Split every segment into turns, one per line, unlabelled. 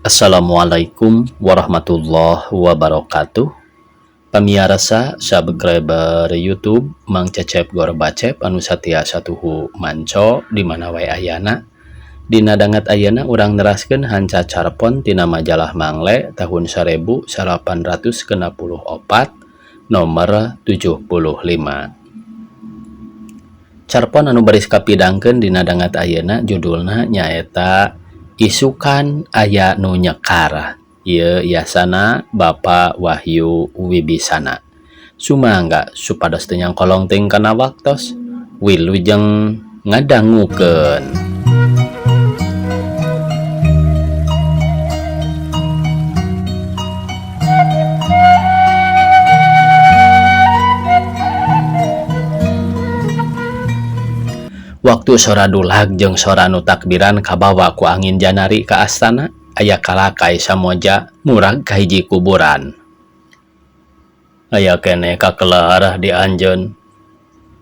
Assalamualaikum warahmatullahi wabarakatuh. Pamirsa subscriber YouTube Mang Cecep Gor Bacep anu satia satuhu manco di mana wae ayana. Dina dangat ayana urang neraskeun hanca carpon tina majalah Mangle tahun 1864 nomor 75. Carpon anu baris kapidangkeun dina dangat ayana judulna nyaeta Isukan aya nu nyekar. Ieu yasana Bapak Wahyu Wibisana. Sumangga supados teu nyangkolong teuing kana waktos, wilujeng ngadangukeun. Waktu sora dulag jeung sora nu takbiran kabawa ku angin janari ka astana, aya kalakay samoja murag ka hiji kuburan. Aya keneh kakelar di anjeun.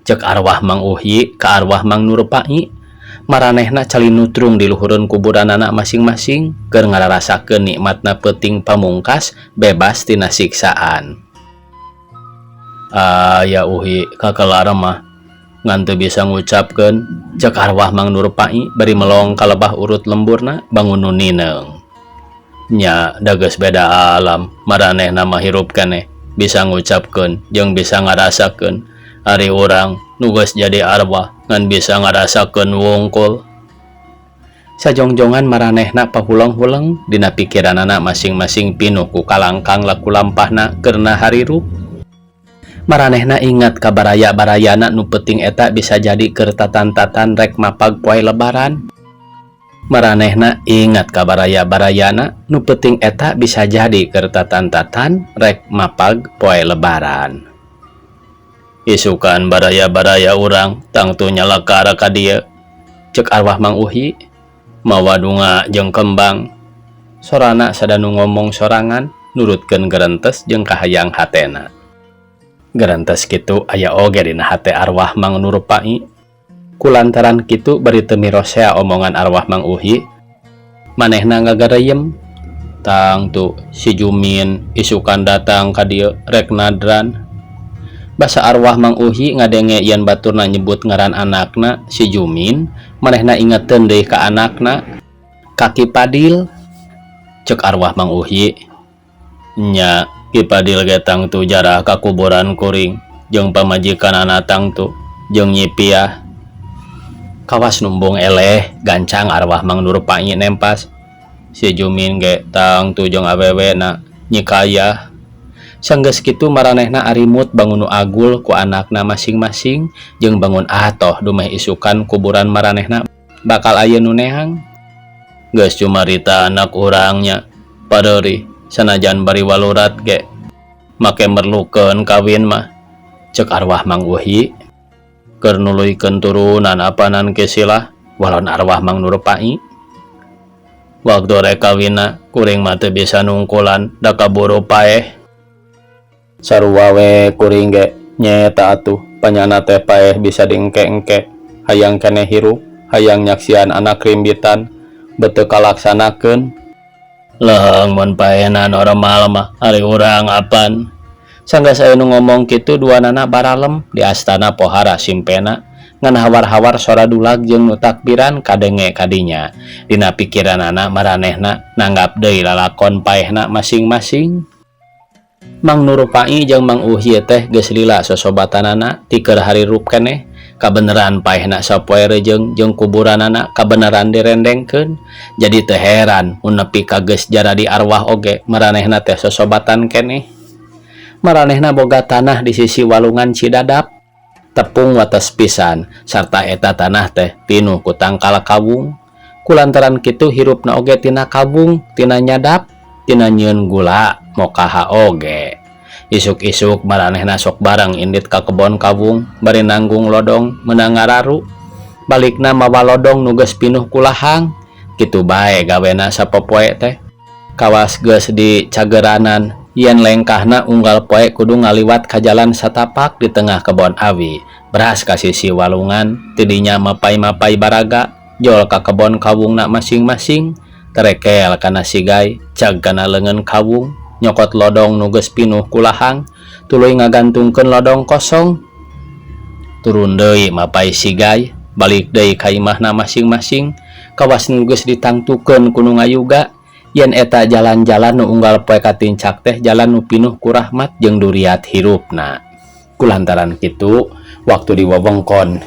Cek arwah Mang Uhyi ka arwah Mang Nurpai, maranehna cali nutrung di luhureun kuburanana masing-masing keur ngararasakeun nikmatna peuting pamungkas bebas tina siksaan. Ya Uhyi kakelar mah ngan teu bisa ngucapkeun, cek arwah Mang Nurpai bari melong ka lebah urut lemburna bangun nu nineung. Nya da geus beda alam, maranehna mah hirup keneh bisa ngucapkeun jeung bisa ngarasakeun. Ari urang nu geus jadi arwah ngan bisa ngarasakeun wungkul. Sajongjongan maranehna pahuleng-huleng dina pikiranana masing-masing pinuh ku kalangkang laku lampahna keurna harirup. Maranehna ingat ka baraya-barayana nu peuting eta bisa jadi keur tatan-tatan rek mapag poe lebaran. Maranehna ingat ka baraya-barayana nu peuting eta bisa jadi keur tatan-tatan rek mapag poe lebaran. Isukan baraya-baraya urang tangtu nyalakar ka dieu, cek arwah Mang Uhyi mawa dunga jeung kembang. Sorana sadanu ngomong sorangan nurutkeun gerentes jeung kahayang hatena. Gerentes kitu aya oge dina hate arwah Mang Nurpai. Kulantaran kitu bari teu mirosea omongan arwah Mang Uhyi, manehna ngagareyem. Tangtu si Jumin isukan datang ka dieu rek nadran. Basa arwah Mang Uhyi ngadenge yen baturna nyebut ngaran anakna si Jumin, manehna ingeteun deui ka anakna, Kaki Padil. Cek arwah Mang Uhyi, nya Ki Padil ge tangtu jarah ka kuburan kuring jeung pamajikanana tangtu jeung Nyi Piah. Kawas numbung eleh gancang arwah Mang Nurpai nempas. Si Jumin ge tangtu jeung awewena Nyi Kayah. Sanggeus kitu maranehna arimut bangun nu agul ku anakna masing-masing jeung bangun atoh dumeh isukan kuburan maranehna bakal aya nu nehang. Geus cumarita anak urangnya padeuri sanajan bari walurat ge make merlukeun kawin mah, cek arwah Mang Uhyi keur nuluykeun turunan apanan ke silah walon arwah Mang Nurpai. Waktu rek kawinna kuring mah teu bisa nungkulan da kaburu paeh. Sarua we kuring ge nyaeta atuh panyana teh paeh bisa diengke-engke, hayang keneh hirup, hayang nyaksian anak rimbitan beuteuk kalaksanakeun. Leheng mun paehna normal mah ari urang apan. Sanggeus aya nu ngomong kitu duanana baralem di astana pohara simpena ngan hawar-hawar sora dulag jeung nu takbiran kadenge kadinya. Dina pikiranana maranehna nanggap deui lalakon paehna masing-masing. Mang Nurpai jeung Mang Uhyi teh geus lila sosobatanana ti keur harirup keneh. Kabeneran paehna sapoe rejeung jeung kuburanana kabeneran direndengkeun. Jadi teu heran mun nepi ka geus jara di arwah oge maranehna teh sosobatan keneh. Maranehna boga tanah di sisi walungan Cidadap, tepung wates pisan sarta eta tanah teh pinuh ku tangkal kawung. Kulantaran kitu hirupna oge tina kawung, tina nyadap, tina nyieun gula mokaha oge. Isuk-isuk maranehna sok bareng indit ka kebon kawung bari nanggung lodong meunang ngararu. Balikna mawa lodong nu geus pinuh ku lahang. Kitu bae gawena sapopoe teh. Kawas geus di cageranan yen lengkahna unggal poe kudu ngaliwat ka jalan satapak di tengah kebon awi. Beras ka sisi walungan, tidinya mapai-mapai baraga, jol ka kebon kawungna masing-masing, terekel kana sigay cag kana leungeun kawung nyokot lodong nu geus pinuh ku lahang tuluy ngagantungkeun lodong kosong turun deui mapai sigay balik deui ka imahna masing-masing kawas nu geus ditangtukeun ku nu ngayuga yen eta jalan-jalan nu unggal poe katincak teh jalan nu pinuh ku rahmat jeung duriat hirupna. Kulantaran kitu waktu di wewengkon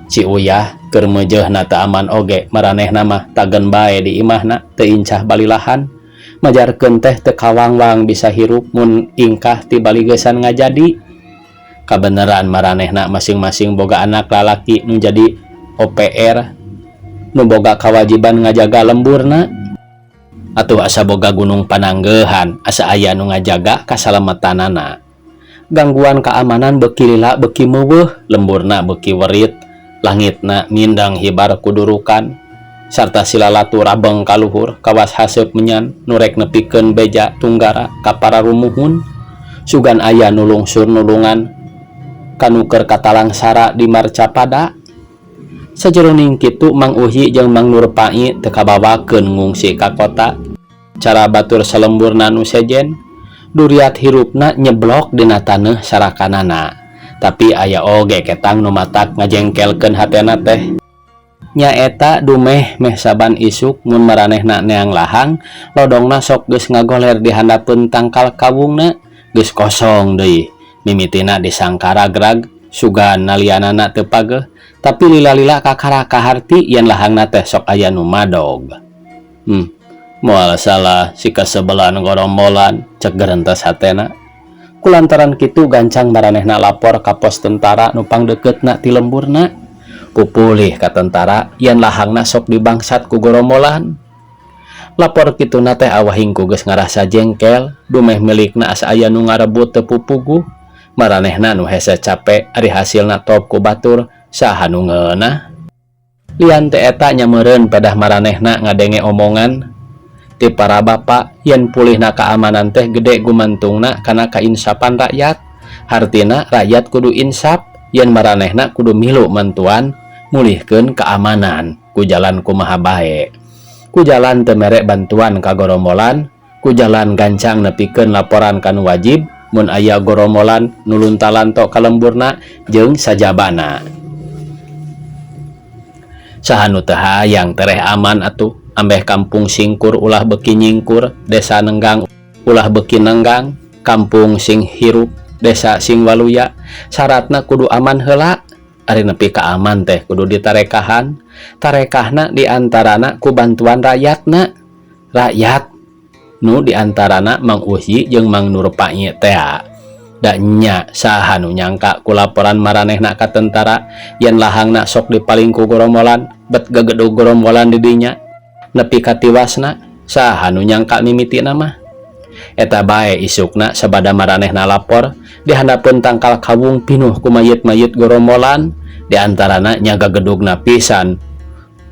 si uyah keur meujeuhna teu aman oge maranehna mah tagen bae di imahna teu incah balilahan majarkeun teh teu kawang-wang bisa hirup mun ingkah ti baligeusan ngajadi. Kabeneran maranehna masing-masing boga anak lalaki nu jadi OPR nu boga kawajiban ngajaga lemburna atuh asa boga gunung pananggehan asa aya nu ngajaga kasalamatanana. Gangguan keamanan beuki lila beuki meuweuh lemburna beuki werit langitna mindang hibar kudurukan sarta silalatu rabeng kaluhur kawas haseup menyan nurek nepikeun beja tunggara ka para rumuhun sugan aya nu lungsur nulungan kanu keur katalangsara di marcapada. Sajroning kitu Mang Uhyi jeung Mang Nurpai teu kabawakeun ngungsi ka kota. Cara batur salemburna nu sejen, duriat hirupna nyeblok dina taneuh sarakanana. Tapi aya oge ketang nu matak ngajengkelkeun hatena teh. Nyaeta dumeh meh saban isuk mun maranehna neang lahang, lodongna sok geus ngagoler di handapeun tangkal kawungna, geus kosong deui. Mimitina disangkara grag sugan nalianana teu pageuh. Tapi lila-lila kakara kaharti yen lahangna teh sok aya nu madog. Moal salah si kasebelan gorombolan cek gerentes hatena. Kulantaran kitu gancang maranehna lapor ka pos tentara nu pangdeuketna ti lemburna. Pupulih ka tentara yen lahangna sok dibangsat ku gorombolan. Lapor kituna teh awahing ku geus ngarasa jengkel, dumeh milikna asa aya nu ngarebut teu pupuguh. Maranehna nu hese capek ari hasilna top ku batur saha nu ngeunah. Lian teh eta nyameureun pedah maranehna ngadenge omongan ti para bapak yen pulihna keamanan teh gede gumantungna kana kainsapan rakyat. Hartina rakyat kudu insaf yen maranehna kudu milu mantuan mulihkeun keamanan ku jalan kumaha bae, ku jalan teu mere bantuan ka gorombolan, ku jalan gancang nepikeun laporan kanu wajib mun aya gorombolan nu luntalan tok ka lemburna jeung sajabana. Saha nu teu hayang tereh aman atuh ambeh kampung singkur ulah beuki nyingkur, desa nenggang ulah beuki nenggang, kampung sing hirup desa sing waluya syaratna kudu aman heula. Ari nepi ka aman teh kudu ditarekahan, tarekahna diantarana ku bantuan rakyatna. Rakyat nu diantarana Mang Uhyi jeung Mang Nurpai teh da nya saha nu nyangka ku laporan maranehna ka tentara yen lahangna sok dipaling ku gorombolan bet gagedug gorombolan di dinya nepi ka tiwasna. Saha nu nyangka mimitina mah eta bae isukna sabada maranehna lapor di handapeun tangkal kawung pinuh ku mayit-mayit gorombolan, diantarana nya gagedugna pisan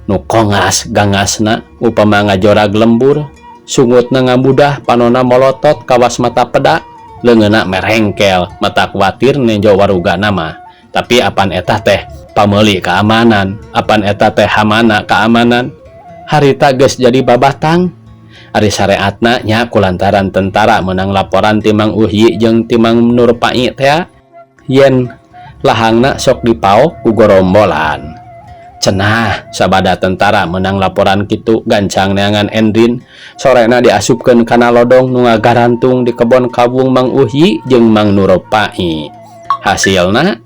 nu kongas gangasna upama ngajorag lembur, sungutna ngabudah panonna molotot kawas mata peda, leungeunna merengkel mata kuatir nenjo warugana mah. Tapi apan eta teh pameuli keamanan, apan eta teh hamana keamanan, harita geus jadi babatang. Ari syariatna nya kulantaran tentara menang laporan ti Mang Uhyi jeung ti Mang Nurpai teh yen lahangna sok dipaok ku gorombolan. Cenah sabada tentara menang laporan kitu gancang neangan Endrin sorena diasupkeun kana lodong nu ngagarantung di kebon kawung Mang Uhyi jeung Mang Nurpai. Hasilna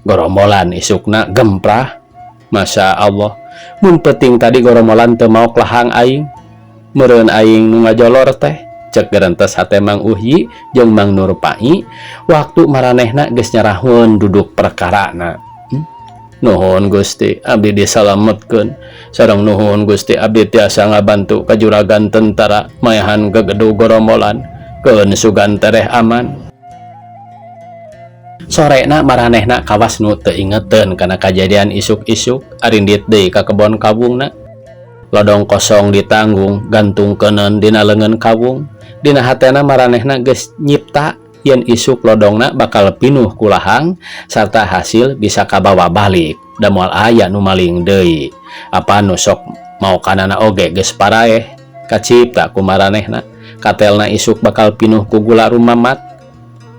gorombolan isukna gemprah. Masya Allah, mun penting tadi gorombolan teu maok lahang aing, meureun aing nu ngajolor teh, cek gerentes hate Mang Uhyi jeung Mang Nurpai waktu maranehna geus nyarahun duduk perkarana. Nuhun Gusti, abdi disalametkeun. Sareng nuhun Gusti, abdi tiasa ngabantu ka juragan tentara mayahan gagedug gorombolan keun sugan tereh aman. Sorena maranehna kawas nu teu ingeteun kana kajadian isuk-isuk arindit deui ka kebon kawungna. Lodong kosong ditanggung gantungkeuneun dina leungeun kawung. Dina hatena maranehna geus nyipta yen isuk lodongna bakal pinuh ku lahang sarta hasil bisa kabawa balik da moal aya nu maling deui. Apa nu sok mau kanana oge geus paraeh kacipta ku maranehna katelna isuk bakal pinuh ku gula rumamat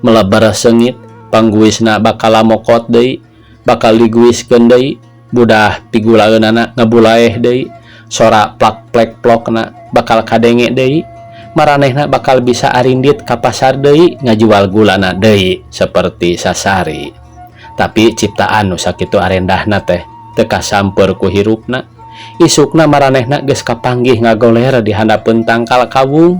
melebar sengit pangguisna bakal lamokot deui bakal diguiskeun deui budah pigulaeunana ngabulaeh deui sora plak plek plokna bakal kadenge deui maranehna bakal bisa arindit ka pasar deui ngajual gulana deui seperti sasari. Tapi ciptaan nu sakitu arendahna teh teu kasamper ku hirupna. Isukna maranehna geus kapanggih ngagoler di handapeun tangkal kawung.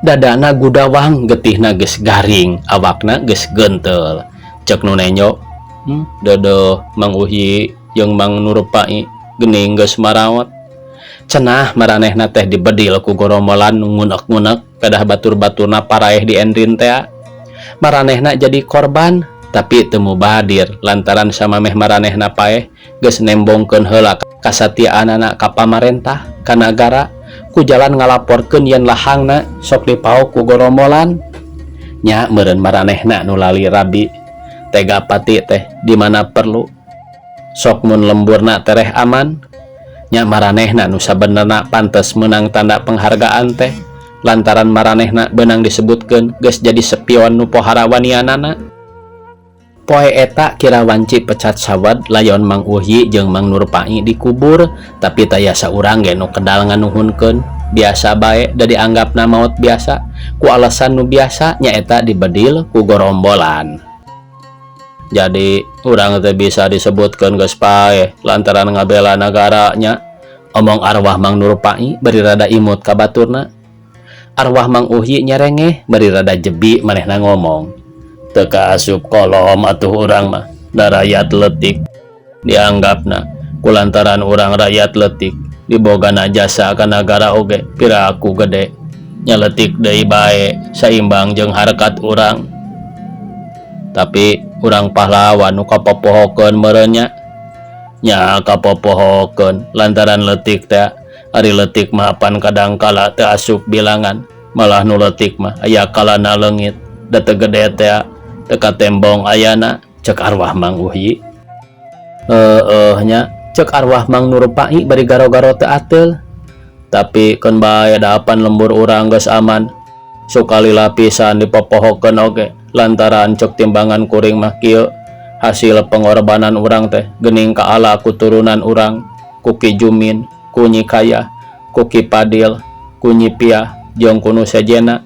Dadana gudawang, getihna geus garing, awakna geus genteul. Cek nu nenyo, dodo Mang Uhyi jeung Mang Nurpai geuning geus marawat. Cenah maranehna teh dibedil ku gorombolan nu ngunek-ngunek pedah batur-baturna paraeh di endrin teh. Maranehna jadi korban tapi teu mubadir lantaran samameh maranehna paeh geus nembongkeun heula kasatiaanana ka pamarentah ka nagara ku jalan ngalaporkeun yen lahangna sok dipaok ku gorombolan nya meureun maranehna nu lali rabi tega pati teh di mana perlu sok mun lemburna tereh aman nya maranehna nu sabenerna pantes menang tanda penghargaan teh lantaran maranehna beunang disebutkeun geus jadi sepion nu pohara wanianana. Poe eta kira wanci pecat sawad layon Mang Uhyi jeung Mang Nurpai dikubur tapi taya saurang ge nu kedal nganuhunkeun biasa bae da dianggapna maot biasa ku alasan nu biasa nyaeta dibedil ku gorombolan. Jadi urang teh bisa disebutkeun geus paeh lantaran ngabela nagaranya. Omong arwah Mang Nurpai bari rada imut ka baturna. Arwah Mang Uhyi nyerengeh bari rada jebi manehna ngomong. Teka asup kolom atuh urang mah da rakyat letik dianggapna kulantaran urang rakyat letik dibogana jasa ka nagara oge piraku gede nyaletik deui bae saimbang jeung harkat urang tapi urang pahlawan nu kapopohokeun meureun nya kapopohokeun lantaran letik teh ari letik mah pan kadangkala teu asup bilangan malah nu letik mah aya kalana leungit da teu gede teh teka tembong ayana cek arwah Mang Uhyi. Nya cek arwah Mang Nurpai bari garo-garo teu ateul. Tapi keun bae daapan lembur urang geus aman. Sukali lapisan dipopohokeun oge lantaran cek timbangan kuring mah kieu hasil pengorbanan urang teh geuning ka ala kuturunan urang ku Ki Jumin, ku Nyi Kayah, ku Ki Padil, ku Nyi Piah jeung ku nu sejena.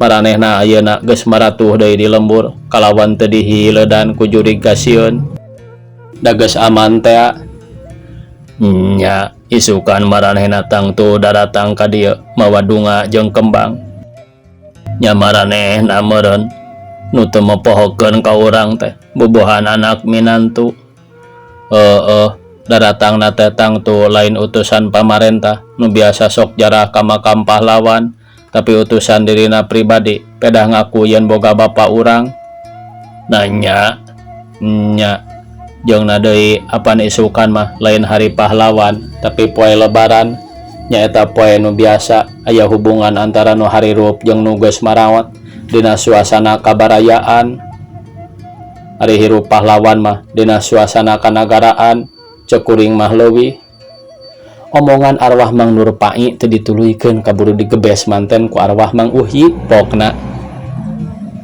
Maranehna ayeuna geus maratuh deui di lembur kalawan teu dihileudan ku jurig gasieun da geus aman teh nya isukan maranehna tangtu daratang ka dieu mawa dunga jeung kembang nya maranehna meureun nu teu mepohokeun ka urang teh bobohan anak minantu daratangna teh tangtu lain utusan pamarentah nu biasa sok jarah ka makam pahlawan tapi utusan dirina pribadi pedah ngaku yen boga bapa urang nanya jeung na deui apan isukan mah lain hari pahlawan tapi poe lebaran nyaeta poe nu biasa aya hubungan antara nu harirup jeung nu geus marawat dina suasana kabarayaan. Ari hirup pahlawan mah dina suasana kanagaraan cek kuring mah leuwih. Omongan arwah Mang Nurpai teu dituluykeun kaburu digebes manten ku arwah Mang Uhyi pokna.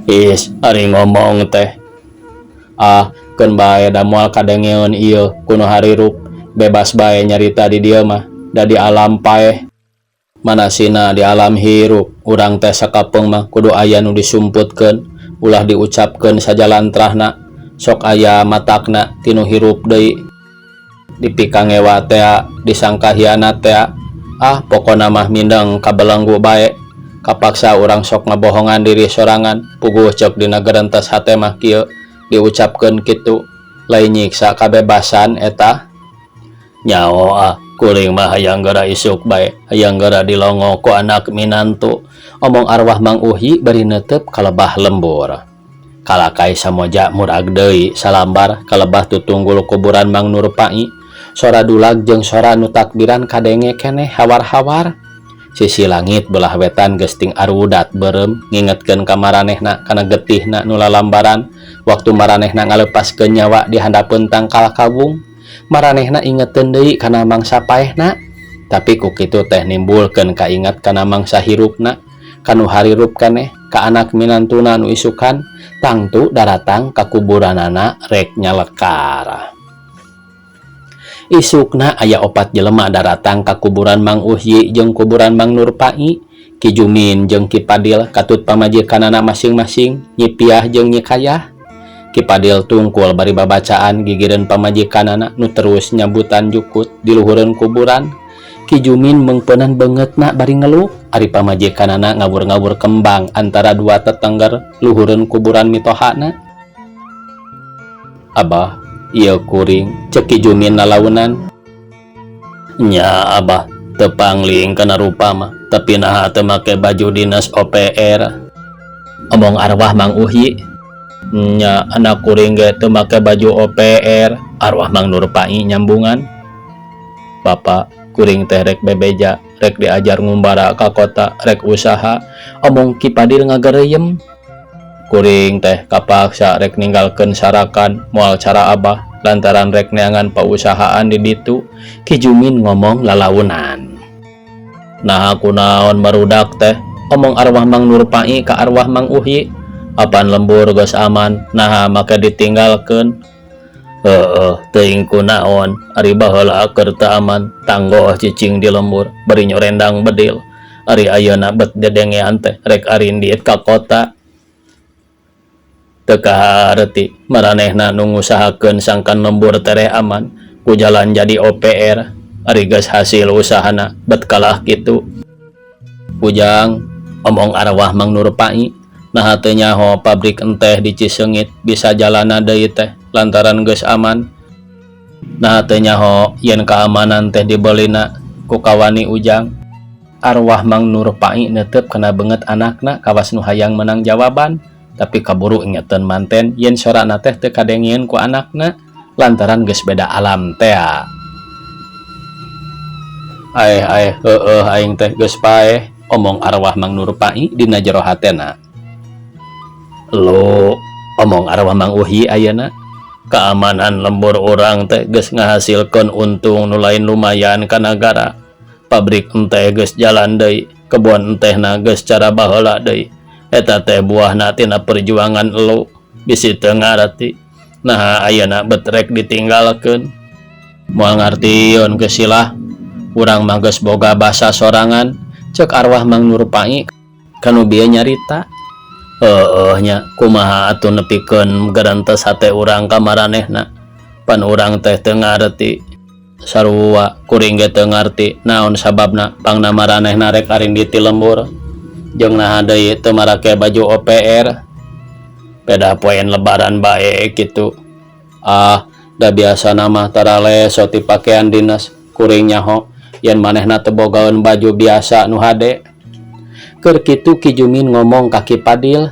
Is ari ngomong teh. Keun bae da moal kadengeun ieu kuno harirup bebas bae nyarita di dieu mah da di alam paeh. Manasina di alam hirup urang teh sakapeung mah kudu aya nu disumputkeun ulah diucapkeun sajalantrahna sok aya matakna tinu hirup deui. Dipikangewa teh disangka hianat teh pokona mah mindeng kabelenggu bae kapaksa urang sok ngabohongan diri sorangan puguh cek dina gerentes hate mah kieu diucapkeun kitu lain nyiksa kabebasan eta nyao kuring mah hayang gara isuk bae hayang gara dilongo ku anak minantu. Omong arwah Mang Uhyi bari neuteup kalebah lembur kalakai samoja murag deui salambar kalebah tutunggul kuburan Mang Nurpai. Sora dulag jeung sora nu takbiran kadenge keneh hawar-hawar. Sisi langit belah wetan geus ting arudat beureum ngingetkeun ka maranehna kana getihna nu lalambaran waktu maranehna ngalepaskeun nyawa di handapeun tangkal kawung. Maranehna ingeteun deui kana mangsa paehna tapi ku kitu teh nimbulkeun kaingat kana mangsa hirupna kanu harirup keneh ka anak minantuna nu isukan tangtu daratang ka kuburanana rek nyalekar. Isukna aya 4 jelema daratang ka kuburan Mang Uhyi jeung kuburan Mang Nurpai. Ki Jumin jeung Ki Padil katut pamajikanana masing-masing, Nyi Piah jeung Nyi Kayah. Ki Padil tungkul bari babacaan gigireun pamajikanana nu terus nyabutan jukut di luhureun kuburan. Ki Jumin meungpeunan beungeutna bari ngeluh ari pamajikanana ngawur-ngawur kembang antara dua tetengger luhureun kuburan mitohana. "Abah, ieu kuring," cek Ki Jumin nalaunan. "Nya Abah, teu pangling kana rupa mah, tapi naha teu make baju dinas OPR," omong arwah Mang Uhyi. "Nya anak kuring ge teu make baju OPR," arwah Mang Nurpai nyambungan. "Bapak, kuring teh rek bebeja, rek diajar ngumbara ka kota, rek usaha," omong Ki Padil ngagareyem. "Kuring teh kapaksa rek ninggalkeun sarakan moal cara Abah lantaran rek neangan pausahaan di ditu," Ki Jumin ngomong lalaunan. "Nah kunaon barudak teh," omong arwah Mang Nurpai ka arwah Mang Uhyi. "Apan lembur geus aman, naha make ditinggalkeun?" Teuing kunaon, ari baheula keur teu aman, tanggoh cicing di lembur, bari nyorendang bedil. Ari ayeuna bet dedengean teh rek arindiet ka kota. Teu kahareuti maranehna nu ngusahakeun sangkan lembur tereh aman ku jalan jadi OPR, ari geus hasil usahana bet kalah kitu." "Ujang," omong arwah Mang Nurpai, "naha teu nyaho pabrik enteh di Ciseungit bisa jalana deui teh lantaran geus aman? Naha teu nyaho yen keamanan teh dibelina ku kawani Ujang?" Arwah Mang Nurpai neuteup kana beungeut anakna kawas nu hayang menang jawaban, tapi kaburu ingeteun manten yen sorana teh teu kadengieun ku anakna lantaran geus beda alam teh. Aing teh geus paeh," omong arwah Mang Nurpai dina jero hatena. "Lo," omong arwah Mang Uhyi ayeuna, "keamanan lembur urang teh geus ngahasilkeun untung nu lain lumayan ka nagara. Pabrik enteh geus jalan deui, kebon entehna geus cara baheula deui. Eta teh buahna tina perjuangan elo, bisi teu ngarti naha ayeuna bet rek ditinggalkeun. Moal ngartieun geus silah, urang mah geus boga basa sorangan," cek arwah Mang Nurpai kanu bieu nyarita. Nya kumaha atuh nepikeun gerantes hate urang ka maranehna, pan urang teh teu ngarti. Sarua kuring ge teu ngarti naon sababna pangna maranehna rek arindit ti lembur, jeung naha deui teu marake baju OPR. Beda poen lebaran bae kitu. Da biasana mah tara leso ti pakean dinas, kuring nyaho yen manehna teu bogaeun baju biasa nu hade. Keur kitu Ki Jumin ngomong ka Ki Padil,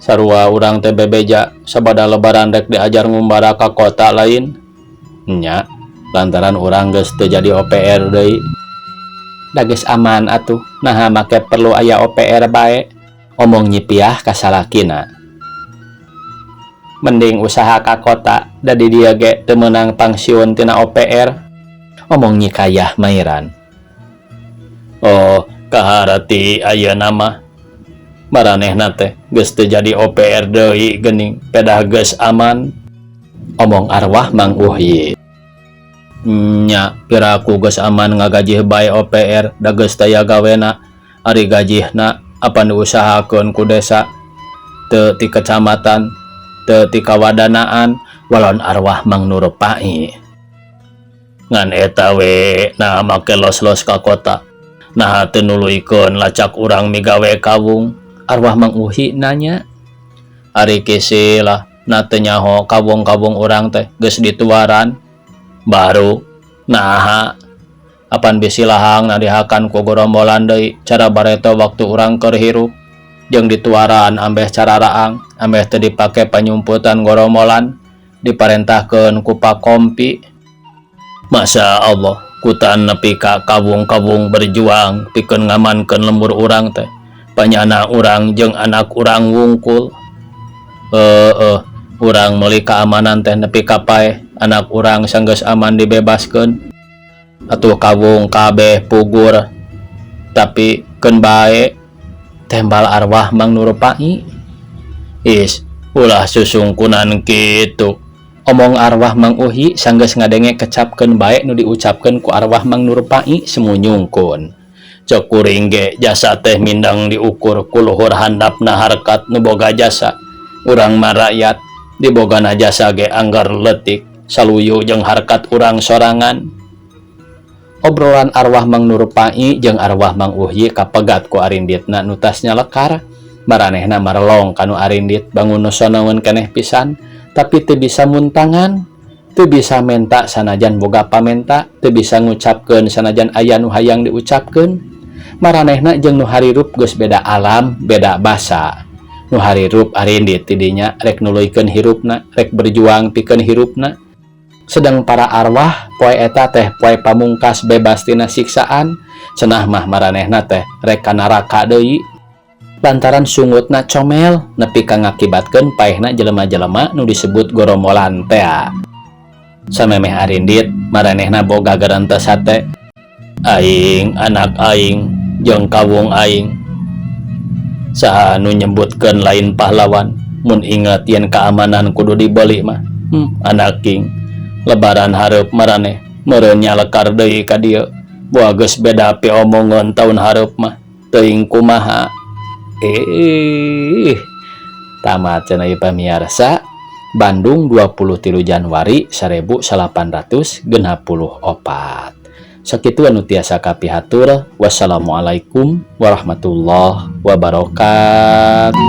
"Sarua urang teh bebeja sabada lebaran rek diajar ngumbara ka kota lain." "Nya, lantaran urang geus teu jadi OPR deui." "Da geus aman atuh, naha make perlu aya OPR bae," omong Nyi Piah ka salakina. "Mending usaha ka kota, da di dieu ge teu meunang pangsiun tina OPR," omong Nyi Kayah mairan. Kaharati ayeuna mah maranehna teh geus teu jadi OPR deui geuning pedah geus aman, omong arwah Mang Uhyi. "Nya piraku geus aman ngagajih bae OPR da geus taya gawena, ari gajihna apan diusahakeun ku desa, teu ti kecamatan, teu ti kawadanaan," walon arwah Mang Nurpai. "Ngan eta we nah make los-los ka kota, naha teu nuluykeun lacak urang migawe kawung," arwah Mang Uhyi nanya. "Ari kisi lah na teu nyaho kawung-kawung urang teh geus dituaran baru, naha apan bisi lahang na dihakan ku gorombolan deui cara bareto waktu urang keur hirup, jeung dituaran ambeh cara raang, ambeh teu dipake panyumputan gorombolan, diparentahkeun ku Pakompi. Masya Allah, kutaan nepi ka kawung-kawung berjuang pikeun ngamankeun lembur urang teh, panyana urang jeung anak urang wungkul. Urang meuli keamanan teh nepi ka paeh anak urang sanggeus aman dibebaskeun. atuh kawung kabeh pugur tapi keun bae tembal arwah Mang Nurupai. Is ulah susungkunan kitu, omong arwah Mang Uhi sanggeus ngadenge kecapkeun bae nu diucapkeun ku arwah Mang Nurupai semunyungkun. Cek kuring ge jasa teh mindang diukur ku luhur handapna harkat nu boga jasa. Urang mah rakyat dibogana jasa ge anggar leutik saluyu jeung harkat urang sorangan. Obrolan arwah Mang Nurupai jeung arwah Mang Uhyi kapegat ku arinditna nu tasnya lekar. Maranehna marelong kanu arindit bangun sonaeun keneh pisan, tapi teu bisa muntangan, teu bisa menta sanajan boga pamenta, teu bisa ngucapkeun sanajan aya nu hayang diucapkeun. Maranehna jeung nu harirup geus beda alam, beda basa. Nu harirup arindit tidinya rek nuluykeun hirupna, rek berjuang pikeun hirupna. Sedang para arwah poe eta teh poe pamungkas bebas tina siksaan, cenah mah maranehna teh rek ka naraka deui. Lantaran sungutna comel nepi ka ngakibatkeun paehna jelema-jelema nu disebut gorombolan teh. Samemeh arindit maranehna boga garentes hate. Aing, anak aing, jeung kawung aing. Saha nu nyebutkeun lain pahlawan, mun inget yen keamanan kudu dibeli mah. Anak king, lebaran hareup maraneh meureun nyalekar deui ka dieu. Boa geus beda pi omongan taun hareup mah teuing kumaha. Tamat cenah ieu pamiarsa. Bandung 23 Januari 1864. Sakitu anu tiasa kapihatur. Wassalamualaikum warahmatullahi wabarakatuh.